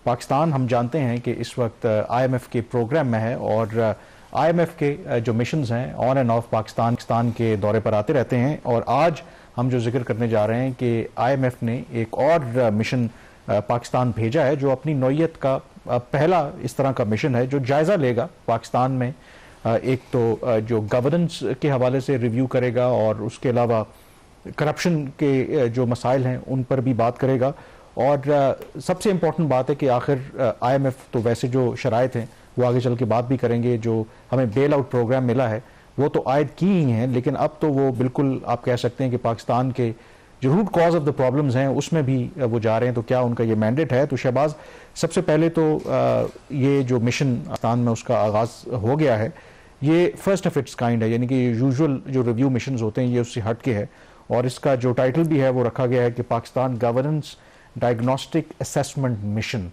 پاکستان ہم جانتے ہیں کہ اس وقت IMF کے پروگرام میں ہے، اور IMF کے جو مشنز ہیں آن اینڈ آف پاکستان کے دورے پر آتے رہتے ہیں، اور آج ہم جو ذکر کرنے جا رہے ہیں کہ IMF نے ایک اور مشن پاکستان بھیجا ہے جو اپنی نوعیت کا پہلا اس طرح کا مشن ہے جو جائزہ لے گا پاکستان میں ایک تو جو گورننس کے حوالے سے ریویو کرے گا، اور اس کے علاوہ کرپشن کے جو مسائل ہیں ان پر بھی بات کرے گا، اور سب سے امپورٹنٹ بات ہے کہ آخر IMF تو ویسے جو شرائط ہیں وہ آگے چل کے بات بھی کریں گے، جو ہمیں بیل آؤٹ پروگرام ملا ہے وہ تو عائد کی ہی ہیں، لیکن اب تو وہ بالکل آپ کہہ سکتے ہیں کہ پاکستان کے جو root cause of the problems ہیں اس میں بھی وہ جا رہے ہیں، تو کیا ان کا یہ مینڈیٹ ہے؟ تو شہباز، سب سے پہلے تو یہ جو مشن پاکستان میں اس کا آغاز ہو گیا ہے، یہ فرسٹ آف اٹس کائنڈ ہے، یعنی کہ یوزول جو ریویو مشنز ہوتے ہیں یہ اس سے ہٹ کے ہے، اور اس کا جو ٹائٹل بھی ہے وہ رکھا گیا ہے کہ Pakistan governance diagnostic assessment mission.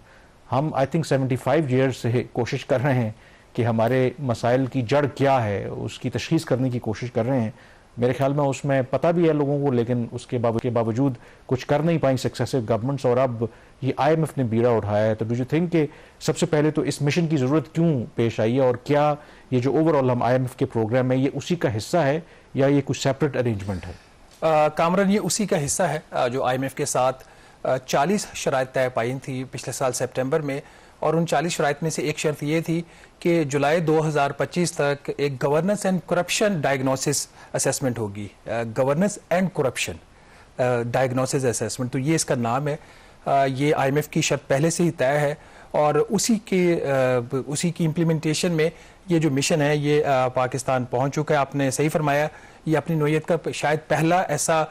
ہم آئی تھنک 75 ایئرز سے کوشش کر رہے ہیں کہ ہمارے مسائل کی جڑ کیا ہے اس کی تشخیص کرنے کی کوشش کر رہے ہیں، میرے خیال میں اس میں پتہ بھی ہے لوگوں کو، لیکن اس کے باوجود کچھ کر نہیں پائیں سکسیسو گورنمنٹس، اور اب یہ IMF نے بیڑا اٹھایا ہے۔ تو ڈو یو تھنک کہ سب سے پہلے تو اس مشن کی ضرورت کیوں پیش آئی ہے، اور کیا یہ جو اوور آل ہم IMF کے پروگرام میں یہ اسی کا حصہ ہے یا یہ کچھ سیپریٹ ارینجمنٹ ہے؟ کامران، یہ اسی کا حصہ ہے جو IMF کے ساتھ 40 شرائط طے پائی تھی پچھلے سال سپٹمبر میں، اور ان 40 شرائط میں سے ایک شرط یہ تھی کہ جولائی 2025 تک ایک governance and corruption diagnosis assessment ہوگی۔ Governance and corruption diagnosis assessment, تو یہ اس کا نام ہے۔ یہ IMF کی شرط پہلے سے ہی طے ہے، اور اسی کی امپلیمنٹیشن میں یہ جو مشن ہے یہ پاکستان پہنچ چکا ہے۔ آپ نے صحیح فرمایا، یہ اپنی نوعیت کا شاید پہلا ایسا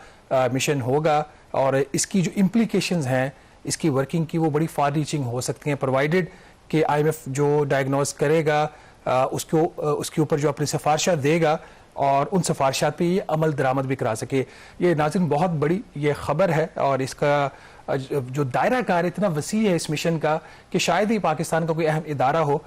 مشن ہوگا، اور اس کی جو امپلیکیشنز ہیں اس کی ورکنگ کی وہ بڑی فار ریچنگ ہو سکتی ہیں، پرووائڈڈ کہ IMF جو ڈائگنوز کرے گا اس کے اوپر جو اپنی سفارشات دے گا، اور ان سفارشات پہ یہ عمل درآمد بھی کرا سکے۔ یہ ناظرین بہت بڑی یہ خبر ہے، اور اس کا جو دائرہ کار اتنا وسیع ہے اس مشن کا کہ شاید ہی پاکستان کا کوئی اہم ادارہ ہو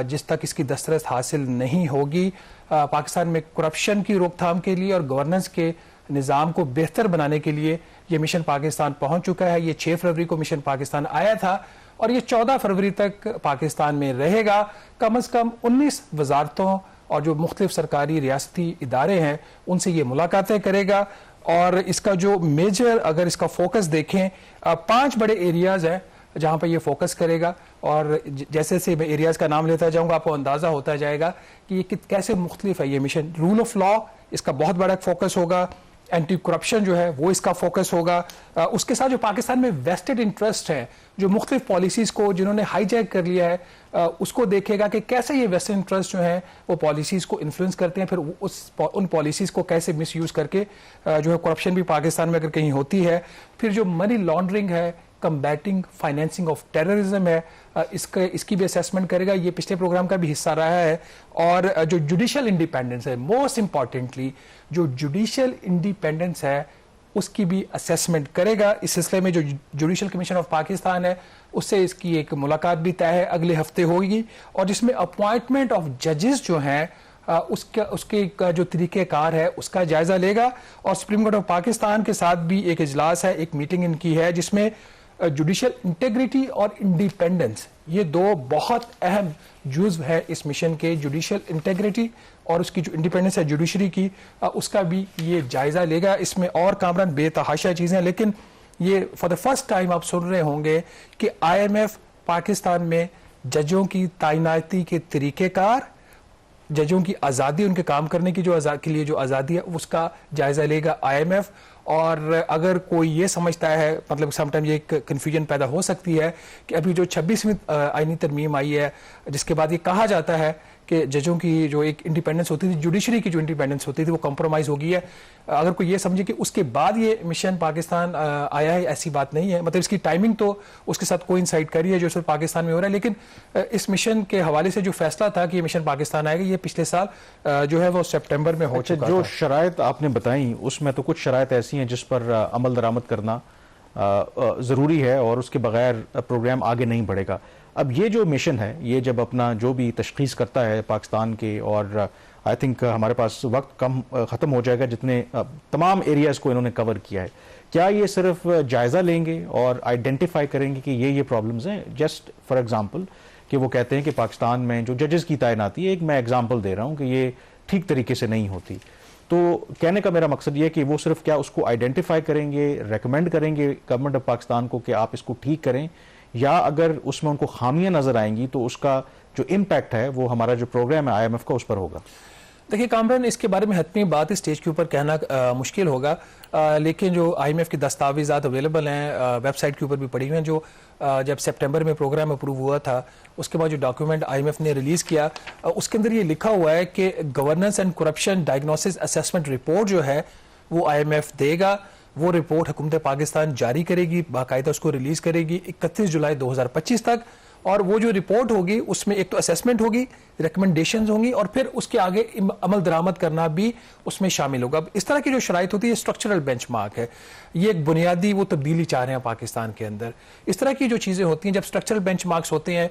جس تک اس کی دسترس حاصل نہیں ہوگی۔ پاکستان میں کرپشن کی روک تھام کے لیے اور گورننس کے نظام کو بہتر بنانے کے لیے یہ مشن پاکستان پہنچ چکا ہے۔ یہ 6 فروری کو مشن پاکستان آیا تھا، اور یہ 14 فروری تک پاکستان میں رہے گا۔ کم از کم 19 وزارتوں اور جو مختلف سرکاری ریاستی ادارے ہیں ان سے یہ ملاقاتیں کرے گا، اور اس کا جو میجر اگر اس کا فوکس دیکھیں 5 بڑے ایریاز ہیں جہاں پہ یہ فوکس کرے گا، اور جیسے سے میں ایریاز کا نام لیتا جاؤں گا آپ کو اندازہ ہوتا جائے گا کہ یہ کیسے مختلف ہے یہ مشن۔ رول آف لا اس کا بہت بڑا فوکس ہوگا، اینٹی کرپشن جو ہے وہ اس کا فوکس ہوگا، اس کے ساتھ جو پاکستان میں ویسٹڈ انٹرسٹ ہیں جو مختلف پالیسیز کو جنہوں نے ہائی جیک کر لیا ہے اس کو دیکھے گا کہ کیسے یہ ویسٹڈ انٹرسٹ جو ہیں وہ پالیسیز کو انفلوئنس کرتے ہیں، پھر ان پالیسیز کو کیسے مس یوز کر کے جو ہے کرپشن بھی پاکستان میں اگر کہیں ہوتی ہے، پھر جو منی لانڈرنگ ہے، کمبیٹنگ فائنینسنگ آف ٹیررزم ہے، اس کی بھی اسیسمنٹ کرے گا۔ یہ پچھلے پروگرام کا بھی حصہ رہا ہے۔ اور جو جوڈیشل انڈیپینڈنس ہے، موسٹ امپورٹنٹلی جو جوڈیشل انڈیپینڈنس ہے اس کی بھی اسیسمنٹ کرے گا۔ اس سلسلے میں جو جوڈیشل کمیشن آف پاکستان ہے اس سے اس کی ایک ملاقات بھی طے ہے، اگلے ہفتے ہوگی، اور جس میں اپوائنٹمنٹ آف ججز جو ہیں اس کے جو طریقہ کار ہے اس کا جائزہ لے گا۔ اور سپریم کورٹ آف پاکستان کے ساتھ بھی ایک اجلاس ہے، ایک میٹنگ ان کی ہے جس میں جوڈیشل انٹیگریٹی اور انڈیپینڈنس یہ 2 بہت اہم جزو ہے اس مشن کے۔ جوڈیشل انٹیگریٹی اور اس کی جو انڈیپینڈنس ہے جوڈیشری کی، اس کا بھی یہ جائزہ لے گا۔ اس میں اور کامران بے تحاشا چیزیں، لیکن یہ فار دا فرسٹ ٹائم آپ سن رہے ہوں گے کہ IMF پاکستان میں ججوں کی تعیناتی کے طریقہ کار، ججوں کی آزادی، ان کے کام کرنے کی کے لیے جو آزادی ہے اس کا جائزہ لے گا IMF۔ اور اگر کوئی یہ سمجھتا ہے، مطلب سم ٹائم یہ ایک کنفیوژن پیدا ہو سکتی ہے کہ ابھی جو 26ویں آئینی ترمیم آئی ہے جس کے بعد یہ کہا جاتا ہے کہ ججوں کی جو ایک انڈیپینڈنس ہوتی تھی، جوڈیشری کی جو انڈیپینڈنس ہوتی تھی وہ کمپرومائز ہو گئی ہے، اگر کوئی یہ سمجھے کہ اس کے بعد یہ مشن پاکستان آیا ہے، ایسی بات نہیں ہے۔ مطلب اس کی ٹائمنگ تو اس کے ساتھ کوئنسائڈ کری ہے جو صرف پاکستان میں ہو رہا ہے، لیکن اس مشن کے حوالے سے جو فیصلہ تھا کہ یہ مشن پاکستان آئے گا یہ پچھلے سال جو ہے وہ سپٹمبر میں ہو چکا تھا۔ جو شرائط آپ نے بتائیں اس میں تو کچھ شرائط ایسی ہیں جس پر عمل درآمد کرنا ضروری ہے، اور اس کے بغیر پروگرام آگے نہیں بڑھے گا۔ اب یہ جو مشن ہے یہ جب اپنا جو بھی تشخیص کرتا ہے پاکستان کے اور آئی تھنک ہمارے پاس وقت کم ختم ہو جائے گا جتنے تمام ایریاز کو انہوں نے کور کیا ہے. کیا یہ صرف جائزہ لیں گے اور آئیڈینٹیفائی کریں گے کہ یہ پرابلمز ہیں؟ جسٹ فار ایگزامپل کہ وہ کہتے ہیں کہ پاکستان میں جو ججز کی تعیناتی ہے، ایک میں ایگزامپل دے رہا ہوں کہ یہ ٹھیک طریقے سے نہیں ہوتی. تو کہنے کا میرا مقصد یہ ہے کہ وہ صرف کیا اس کو آئیڈینٹیفائی کریں گے، ریکمینڈ کریں گے گورنمنٹ آف پاکستان کو کہ آپ اس کو ٹھیک کریں، یا اگر اس میں ان کو خامیاں نظر آئیں گی تو اس کا جو امپیکٹ ہے وہ ہمارا جو پروگرام ہے IMF کا اس پر ہوگا؟ دیکھیے کامران، اس کے بارے میں حتمی بات اسٹیج کے اوپر کہنا مشکل ہوگا، لیکن جو IMF کی دستاویزات اویلیبل ہیں ویب سائٹ کے اوپر بھی پڑی ہوئی ہیں. جو جب سپٹمبر میں پروگرام اپروو ہوا تھا اس کے بعد جو ڈاکیومنٹ IMF نے ریلیز کیا اس کے اندر یہ لکھا ہوا ہے کہ governance and corruption diagnosis assessment report جو ہے وہ IMF دے گا. وہ رپورٹ حکومت پاکستان جاری کرے گی، باقاعدہ اس کو ریلیز کرے گی 31 جولائی 2025 تک. اور وہ جو رپورٹ ہوگی اس میں ایک تو اسیسمنٹ ہوگی، ریکمنڈیشنز ہوں گی، اور پھر اس کے آگے عمل درآمد کرنا بھی اس میں شامل ہوگا. اب اس طرح کی جو شرائط ہوتی ہے اسٹرکچرل بینچ مارک ہے، یہ ایک بنیادی وہ تبدیلی چاہ رہے ہیں پاکستان کے اندر. اس طرح کی جو چیزیں ہوتی ہیں جب اسٹرکچرل بینچ مارکس ہوتے ہیں،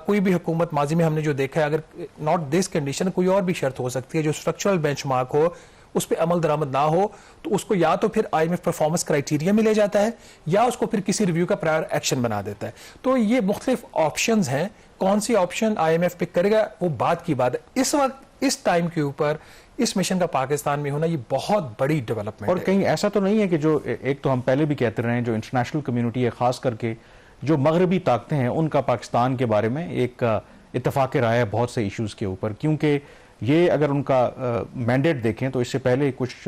کوئی بھی حکومت ماضی میں ہم نے جو دیکھا ہے، اگر ناٹ دس کنڈیشن کوئی اور بھی شرط ہو سکتی ہے جو اسٹرکچرل بینچ مارک ہو، اس پہ عمل درآمد نہ ہو تو اس کو یا تو پھر IMF پرفارمنس کرائیٹیریا میں لے جاتا ہے یا اس کو پھر کسی ریویو کا پرائر ایکشن بنا دیتا ہے. تو یہ مختلف آپشنز ہیں، کون سی آپشن IMF پک کرے گا وہ بات کی بات ہے. اس وقت اس ٹائم کے اوپر اس مشن کا پاکستان میں ہونا یہ بہت بڑی ڈیولپمنٹ ہے. اور کہیں ایسا تو نہیں ہے کہ جو ایک تو ہم پہلے بھی کہتے رہے ہیں جو انٹرنیشنل کمیونٹی ہے، خاص کر کے جو مغربی طاقتیں ہیں، ان کا پاکستان کے بارے میں ایک اتفاق رائے ہے بہت سے ایشوز کے اوپر، کیونکہ یہ اگر ان کا مینڈیٹ دیکھیں تو اس سے پہلے کچھ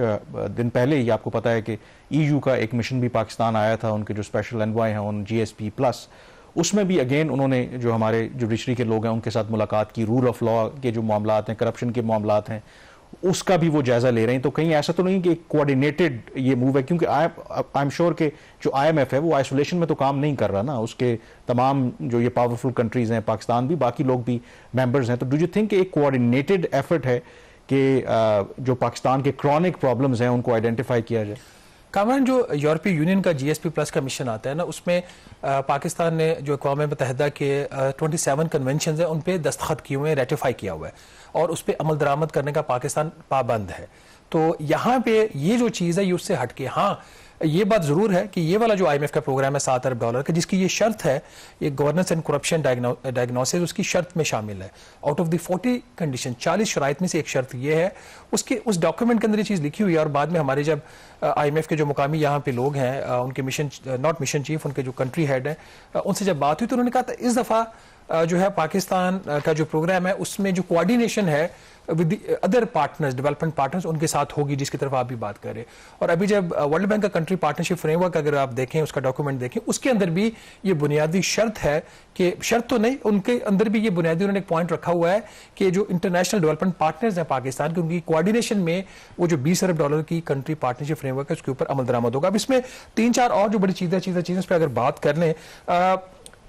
دن پہلے ہی آپ کو پتا ہے کہ EU کا ایک مشن بھی پاکستان آیا تھا، ان کے جو اسپیشل انوائے ہیں ان GSP+، اس میں بھی اگین انہوں نے جو ہمارے جوڈیشری کے لوگ ہیں ان کے ساتھ ملاقات کی، رول آف لا کے جو معاملات ہیں، کرپشن کے معاملات ہیں، اس کا بھی وہ جائزہ لے رہے ہیں. تو کہیں ایسا تو نہیں کہ ایک کوآرڈینیٹڈ یہ موو ہے، کیونکہ آئی ایم شیور کہ جو IMF ہے وہ آئسولیشن میں تو کام نہیں کر رہا نا، اس کے تمام جو یہ پاورفل کنٹریز ہیں، پاکستان بھی، باقی لوگ بھی ممبرز ہیں. تو ڈو یو تھنک کہ ایک کوآرڈینیٹڈ ایفرٹ ہے کہ جو پاکستان کے کرونک پرابلمز ہیں ان کو آئیڈینٹیفائی کیا جائے؟ کامران، جو یورپی یونین کا GSP+ کا مشن آتا ہے نا، اس میں پاکستان نے جو اقوام متحدہ کے 27 کنونشنز ہیں ان پہ دستخط کیے ہوئے ہیں، ریٹیفائی کیا ہوا ہے، اور اس پہ عمل درآمد کرنے کا پاکستان پابند ہے. تو یہاں پہ یہ جو چیز ہے یہ اس سے ہٹ کے، ہاں یہ بات ضرور ہے کہ یہ والا جو IMF کا پروگرام ہے $7 ارب کا، جس کی یہ شرط ہے، یہ گورننس اینڈ کرپشن ڈائگنوسس اس کی شرط میں شامل ہے. آؤٹ آف دی 40 کنڈیشن، 40 شرائط میں سے ایک شرط یہ ہے. اس ڈاکیومنٹ کے اندر یہ چیز لکھی ہوئی ہے. اور بعد میں ہمارے جب IMF کے جو مقامی یہاں پہ لوگ ہیں، ان کے ناٹ مشن چیف، ان کے جو کنٹری ہیڈ ہیں، ان سے جب بات ہوئی تو انہوں نے کہا تھا اس دفعہ جو ہے پاکستان کا جو پروگرام ہے اس میں جو کوآرڈینیشن ہے with the other partners, development partners, ان کے ساتھ ہوگی، جس کی طرف آپ بھی بات کر رہے ہیں. اور ابھی جب ورلڈ بینک کا کنٹری پارٹنرشپ فریم ورک اگر آپ دیکھیں، اس کا ڈاکیومنٹ دیکھیں، اس کے اندر بھی یہ بنیادی شرط ہے کہ شرط تو نہیں، ان کے اندر بھی یہ بنیادی انہوں نے ایک پوائنٹ رکھا ہوا ہے کہ جو انٹرنیشنل ڈیولپمنٹ پارٹنرز ہیں پاکستان کے، ان کی کوآرڈینیشن میں وہ جو $20 ارب کی کنٹری پارٹنرشپ فریم ورک ہے اس کے اوپر عمل درآمد ہوگا. اب اس میں 3-4 اور جو بڑی چیزیں اس پہ اگر بات کر لیں،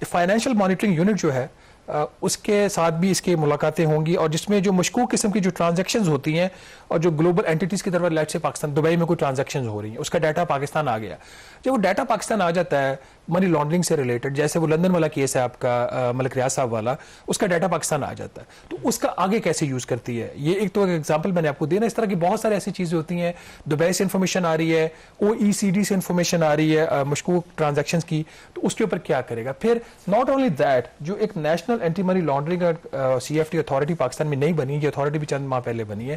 فائنینشیل مانیٹرنگ یونٹ جو ہے اس کے ساتھ بھی اس کی ملاقاتیں ہوں گی، اور جس میں جو مشکوک قسم کی جو ٹرانزیکشنز ہوتی ہیں اور جو گلوبل اینٹیٹیز کی طرف لیٹ سے پاکستان دبئی میں کوئی ٹرانزیکشنز ہو رہی ہیں، اس کا ڈیٹا پاکستان آ گیا. جب وہ ڈیٹا پاکستان آ جاتا ہے منی لانڈرنگ سے ریلیٹڈ، جیسے وہ لندن والا کیس ہے آپ کا ملک ریاض صاحب والا، اس کا ڈیٹا پاکستان آ جاتا ہے، تو اس کا آگے کیسے یوز کرتی ہے؟ یہ ایک تو ایگزامپل میں نے آپ کو دینا. اس طرح کی بہت ساری ایسی چیزیں ہوتی ہیں، دبئی سے انفارمیشن آ رہی ہے، OECD سے انفارمیشن آ رہی ہے مشکوک ٹرانزیکشنز کی، تو اس کے اوپر کیا کرے گا؟ پھر ناٹ اونلی دیٹ، جو ایک national anti money laundering CFT authority Pakistan میں نہیں بنی، یہ اتھارٹی بھی چند ماہ پہلے بنی ہے.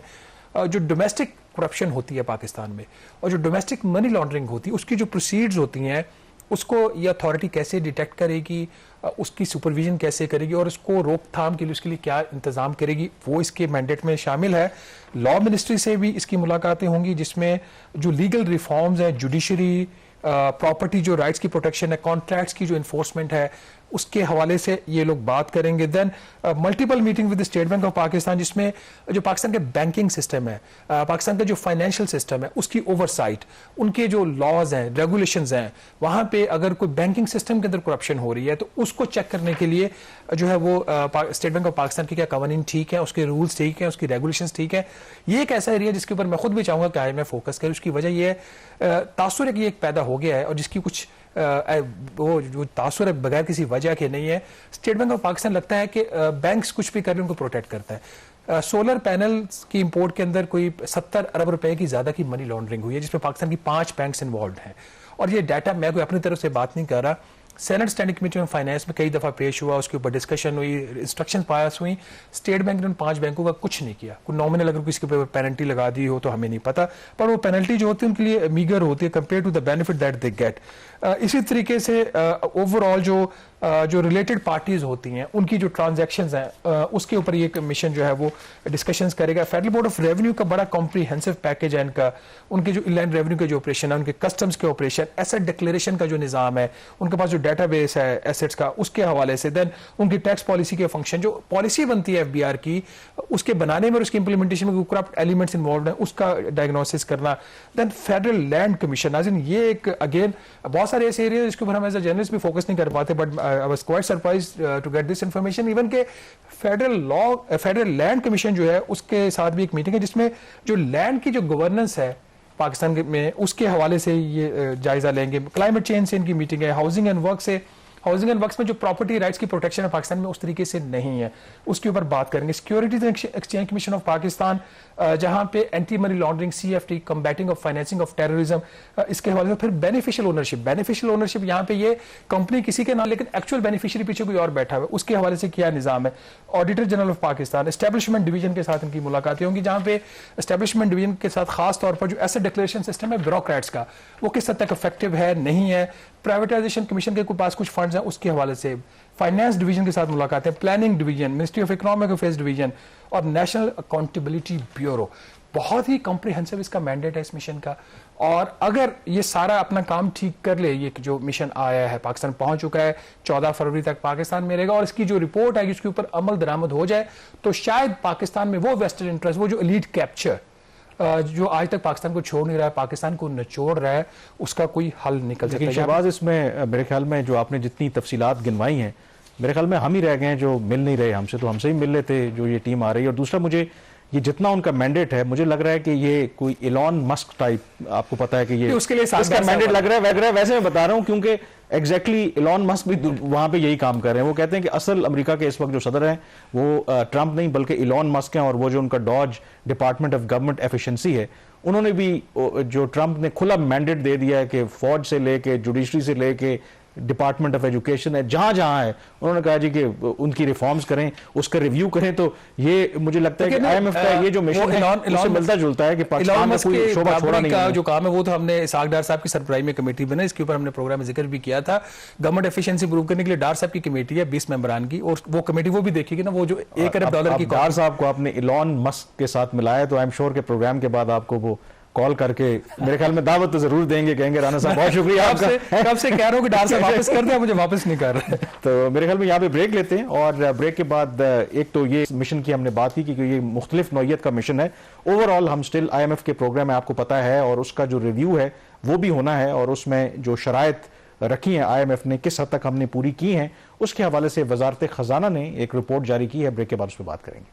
جو ڈومیسٹک کرپشن ہوتی ہے پاکستان میں اور جو ڈومیسٹک منی لانڈرنگ ہوتی ہے، اس کی جو پروسیڈز ہوتی ہیں، اس کو یہ اتھارٹی کیسے ڈیٹیکٹ کرے گی، اس کی سپرویژن کیسے کرے گی، اور اس کو روک تھام کے لیے اس کے لیے کیا انتظام کرے گی، وہ اس کے مینڈیٹ میں شامل ہے. لا منسٹری سے بھی اس کی ملاقاتیں ہوں گی، جس میں جو لیگل ریفارمز ہیں، جوڈیشری، پراپرٹی جو رائٹس کی پروٹیکشن ہے، کانٹریکٹس کی جو انفورسمنٹ ہے، اس کے حوالے سے یہ لوگ بات کریں گے. Then multiple meeting with State Bank of Pakistan, جس میں جو پاکستان کے بینکنگ سسٹم ہے، پاکستان کا جو فائنینشیل سسٹم ہے، اس کی اوور سائٹ، ان کے جو لاز ہیں، ریگولیشنز ہیں، وہاں پہ اگر کوئی بینکنگ سسٹم کے اندر کرپشن ہو رہی ہے تو اس کو چیک کرنے کے لیے جو ہے وہ اسٹیٹ بینک آف پاکستان کے کیا قوانین ٹھیک ہیں، اس کے رولز ٹھیک ہیں، اس کی ریگولیشنز ٹھیک ہیں. یہ ایک ایسا ایریا جس کے اوپر میں خود بھی چاہوں گا کہ میں فوکس کروں. اس کی وجہ یہ تاثر ہے کہ یہ ایک پیدا ہو گیا ہے، اور جس کی کچھ وہ جو تاثر ہے بغیر کسی وجہ کے نہیں ہے. اسٹیٹ بینک آف پاکستان لگتا ہے کہ بینکس کچھ بھی کر رہے ہیں ان کو پروٹیکٹ کرتا ہے. سولر پینل کی امپورٹ کے اندر کوئی 70 ارب روپے کی زیادہ کی منی لانڈرنگ ہوئی ہے، جس میں پاکستان کی 5 بینکس انوالوڈ ہیں. اور یہ ڈیٹا میں کوئی اپنی طرف سے بات نہیں کر رہا، senate standing committee on finance میں کئی دفعہ پیش ہوا، اس کے اوپر ڈسکشن ہوئی، انسٹرکشن پاس ہوئی. اسٹیٹ بینک نے ان 5 بینکوں کا کچھ نہیں کیا. کوئی نامنل اگر کسی کے اوپر پینلٹی لگا دی ہو تو ہمیں نہیں پتا، پر وہ پینلٹی جو ہوتی ہے ان کے لیے میگر ہوتی ہے compare to the benefit that they get. اسی طریقے سے اوور آل جو ریلیٹڈ پارٹیز ہوتی ہیں ان کی جو ٹرانزیکشنز ہیں اس کے اوپر یہ کمیشن جو ہے وہ ڈسکشنز کرے گا. فیڈرل بورڈ آف ریونیو کا بڑا کمپریہنسو پیکج ہے ان کے جو ان لائن ریونیو کے جو آپریشن ہے، ان کے کسٹمز کے آپریشن، ایسٹ ڈکلیریشن کا جو نظام ہے، ان کے پاس جو ڈیٹا بیس ہے ایسٹس کا، اس کے حوالے سے دین ان کی ٹیکس پالیسی کے فنکشن، جو پالیسی بنتی ہے FBR کی، اس کے بنانے میں اور اس کی امپلیمنٹیشن میں کرپٹ ایلیمنٹس انوالوڈ ہیں، اس کا ڈائگنوسس کرنا. دین فیڈرل لینڈ کمیشن، ناظرین یہ ایک اگین بہت سارے ایسے ایریاز جس کے اوپر ہم ایز اے جرنلسٹ بھی فوکس نہیں کر پاتے، but I was quite surprised to get this information even کہ فیڈرل لینڈ کمیشن جو ہے اس کے ساتھ بھی ایک میٹنگ ہے جس میں جو لینڈ کی جو گورننس ہے پاکستان میں اس کے حوالے سے یہ جائزہ لیں گے. کلائمیٹ چینج سے ان کی میٹنگ ہے. ہاؤسنگ اینڈ ورک سے، ہاؤسنگ اینڈ ورکس میں جو پراپرٹی رائٹس کی پروٹیکشن ہے پاکستان میں اس طریقے سے نہیں ہے، اس کے اوپر بات کریں گے. Securities and Exchange Commission of Pakistan جہاں پہ anti money laundering, CFT، combating of financing of terrorism, اس کے حوالے سے. پھر بینیفیشل اونرشپ یہاں پہ یہ کمپنی کسی کے نام لیکن ایکچوئل بینیفیشری پیچھے کوئی اور بیٹھا ہوا ہے، اس کے حوالے سے کیا نظام ہے. Auditor general of Pakistan, establishment division کے ساتھ ان کی ملاقاتیں ہوں گی، جہاں پہ اسٹیبلشمنٹ ڈویژن کے ساتھ خاص طور پر جو ایسٹ ڈکلیریشن سسٹم ہے بیوروکریٹس کا، وہ کس حد تک افیکٹو ہے نہیں ہے. پرائیویٹائزیشن کمیشن کے پاس کچھ فنڈز ہیں، اس کے حوالے سے فائنانس ڈویژن کے ساتھ ملاقاتیں، planning division, ministry of economic affairs division اور نیشنل اکاؤنٹیبلٹی بیورو. بہت ہی کمپریہنسو اس کا مینڈیٹ ہے اس مشن کا. اور اگر یہ سارا اپنا کام ٹھیک کر لے، یہ جو مشن آیا ہے پاکستان پہنچ چکا ہے، 14 فروری تک پاکستان میں رہے گا، اور اس کی جو رپورٹ ہے اس کے اوپر عمل درآمد ہو جائے تو شاید پاکستان میں وہ ویسٹڈ انٹرسٹ، وہ جو ایلیٹ کیپچر جو آج تک پاکستان کو چھوڑ نہیں رہا ہے، پاکستان کو نچوڑ رہا ہے، اس کا کوئی حل نکل سکتا ہے. شہباز، اس میں میرے خیال میں جو آپ نے جتنی تفصیلات گنوائی ہیں، میرے خیال میں ہم ہی رہ گئے ہیں جو مل نہیں رہے ہم سے، تو ہم سے ہی مل لیتے جو یہ ٹیم آ رہی ہے. اور دوسرا، مجھے یہ جتنا ان کا مینڈیٹ ہے، مجھے لگ رہا ہے کہ یہ کوئی ایلون مسک ٹائپ، آپ کو پتا ہے کہ یہ اس کے لیے اس کا مینڈیٹ لگ رہا ہے. ویسے میں بتا رہا ہوں کیونکہ ایگزیکٹلی ایلون مسک بھی وہاں پہ یہی کام کر رہے ہیں. وہ کہتے ہیں کہ اصل امریکہ کے اس وقت جو صدر ہیں وہ ٹرمپ نہیں بلکہ ایلون مسک ہیں، اور وہ جو ان کا dodge department of government efficiency ہے، انہوں نے بھی جو ٹرمپ نے کھلا مینڈیٹ دے دیا ہے کہ فوج سے لے کے جوڈیشری سے لے کے ڈپارٹمنٹ آف ایجوکیشن ہے، جہاں جہاں ہے، انہوں نے کہا جی کہ ان کی ریفارمز کریں، اس کا ریویو کریں. تو یہ مجھے لگتا ہے کہ IMF کا یہ جو مشن ہے اس سے ملتا جلتا ہے کہ پاکستان میں کوئی شعبہ چھوڑا نہیں ہے. جو کام ہے وہ تو ہم نے اسحاق ڈار صاحب کی سربراہی میں کمیٹی بنا، اس کے اوپر ہم نے پروگرام میں ذکر بھی کیا تھا. گورنمنٹ ایفیشنسی امپروو کرنے کے لیے ڈار صاحب کی کمیٹی ہے 20 ممبران کی، اور وہ کمیٹی وہ بھی دیکھے گی نا، وہ جو $1 ارب کی. ڈار صاحب کو آپ نے ایلون مسک کے ساتھ ملایا، تو آئی ایم شیور کہ پروگرام کے بعد آپ کو وہ کال کر کے میرے خیال میں دعوت تو ضرور دیں گے، کہیں گے رانا صاحب بہت شکریہ آپ کا. کب سے کہہ رہا ہوں کہ ڈار صاحب واپس کر دیں، مجھے واپس نہیں کر رہے. تو میرے خیال میں یہاں پہ بریک لیتے ہیں، اور بریک کے بعد ایک تو یہ مشن کی ہم نے بات کی کہ یہ مختلف نوعیت کا مشن ہے. اوور آل ہم سٹل IMF کے پروگرام میں آپ کو پتا ہے، اور اس کا جو ریویو ہے وہ بھی ہونا ہے، اور اس میں جو شرائط رکھی ہیں IMF نے کس حد تک ہم نے پوری کی ہیں، اس کے حوالے سے وزارت خزانہ نے ایک رپورٹ جاری کی ہے. بریک کے بعد اس پہ بات کریں گے.